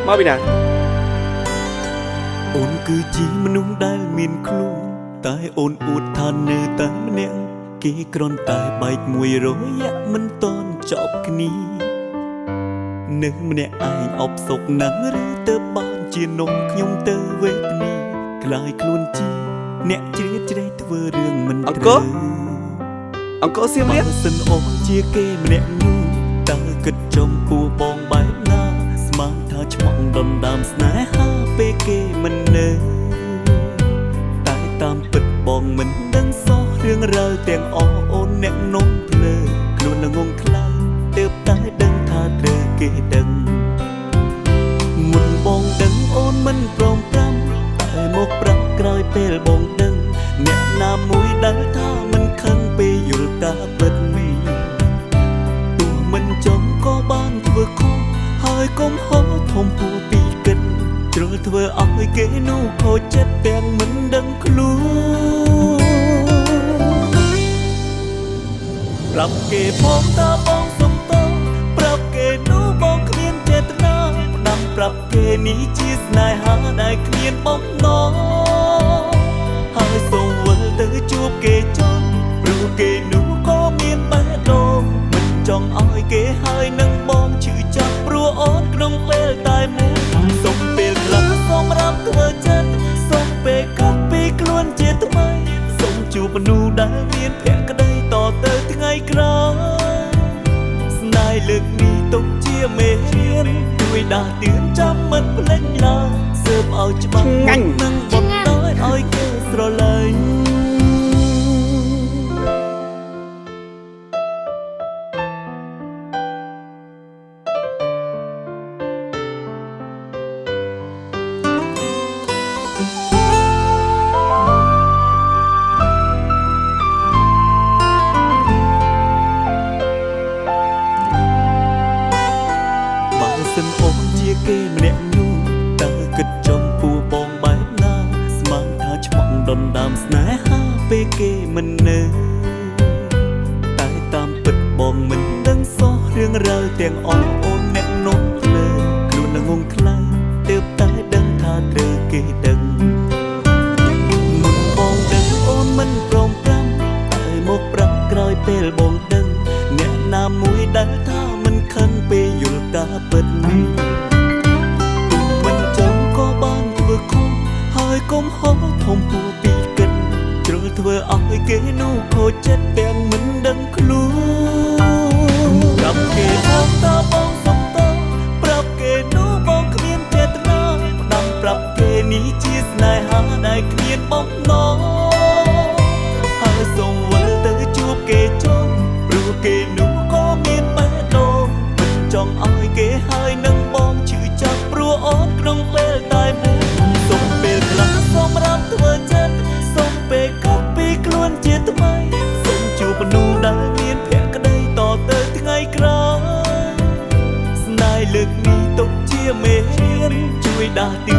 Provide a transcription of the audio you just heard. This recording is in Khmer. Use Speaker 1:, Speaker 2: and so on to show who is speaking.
Speaker 1: មកពីណា
Speaker 2: អូនគឺជាមនុស្សដែលមានខ្លួនតែអូនអួតថានៅតែម្នាក់គេគ្រាន់តែបែកមួយរយៈមិនតន់ចប់គ្នានៅម្នាក់ឯងអបសុកណាស់ឬទៅបានជានំខ្ញុំទៅវេទនាក្លាយខ្លួនជាអ្នកជ្រៀតជ្រែកធ្វើរឿងមិនត្រូវ
Speaker 1: អង្គសៀមរាប
Speaker 2: សិនអូនជាគេម្នាក់នោះតើគិតចំពោះបងបែបណាស្មានថាឆ្មក់ដុនដាមស្នេហាពេលគេមិននៅតែតាមពិតបងមិនដឹងសោះរឿងរ៉ាវទាំងអស់អូនអ្នកនំភ្លើខ្លួននៅងងខ្លាំងទើបតែដឹងថាត្រូវគេដឹងមុនបងដឹងអូនមិនព្រមប្រាំតែមកប្រាប់ក្រោយពេលបងដឹងអ្នកណាមួយដែលថាមិនខឹងពេលយល់ការពិតទោះមិនចំក៏បានធ្វើខុសហើយកុំហៅធំពោះពីកិនជ្រុលធ្វើឲ្យគេនោះខូចចិត្តទាំងមិនដឹងខ្លួនប្រាប់គេផងតាបងសុំតប្រាប់គេនោះបងគ្មានចេតនាផ្ដាំប្រាប់គេនេះជាស្នេហាដែលគ្មានបំណងហើយសូមវិលទៅជួបគេចង់ព្រោះគេនោះក៏មានបេះដូងមិនចង់ឲ្យគេហើយនឹងបងឈឺចាប់ព្រោះអូនក្នុងពេលតែមួយសុំពេលខ្លះសូមរំធ្វើចិត្តសុំពេលកាត់ពីខ្លួនជាថ្មីសុំជួបមនុស្សដែលមានភក្តីតទៅថ្ងៃក្រោយស្នេហ៍លើកនេះទុកជាមេរៀនជួយដាស់តឿនចាំមិនភ្លេចឡើយសើបឲ្យច្បាស់នឹងបំដោយឲ្យគេស្រឡាញ់អូនជាគេម្នាក់នោះតើគិតចំពោះបងបែបណាស្មានថាឆ្មក់ដុនដាមស្នេហាពេលគេមិននៅតែតាមពិតបងមិនដឹងសោះរឿងរ៉ាវទាំងអស់អូនអ្នកនោះភ្លើខ្លួននៅងងខ្លាំងទើបតែដឹងថាត្រូវគេដឹងមុនបងដឹងអូនមិនព្រមប្រាំតែមកប្រាប់ក្រោយពេលបងដឹងអ្នកណាមួយដែលថាមិនខឹងពេលយល់ការពិតមិនចំក៏បានធ្វើខុសហើយកុំហៅធំពោះពីកិនជ្រុលធ្វើឲ្យគេនោះខូចចិត្តទាំងមិនដឹងខ្លួនប្រាប់គេផងតាបងសុំតប្រាប់គេនោះបងគ្មានចេតនាផ្ដាំប្រាប់គេនេះជាស្នេហាដែលគ្មានបំណងហើយសូមវិលទៅជួបគេចង់ព្រោះគេនោះក៏មានបេះដូងមិនចង់ឲ្យគេហើយនឹងបងឈឺចាប់ព្រោះអូនក្នុងពេលតែមួយសុំពេលខ្លះសូមរំធ្វើចិត្តសុំពេលកាត់ពីខ្លួនជាថ្មីសុំជួបមនុស្សដែលមានភក្តីតទៅថ្ងៃក្រោយស្នេហ៍លើកនេះទុកជាមេរៀនជួយដាស់តឿន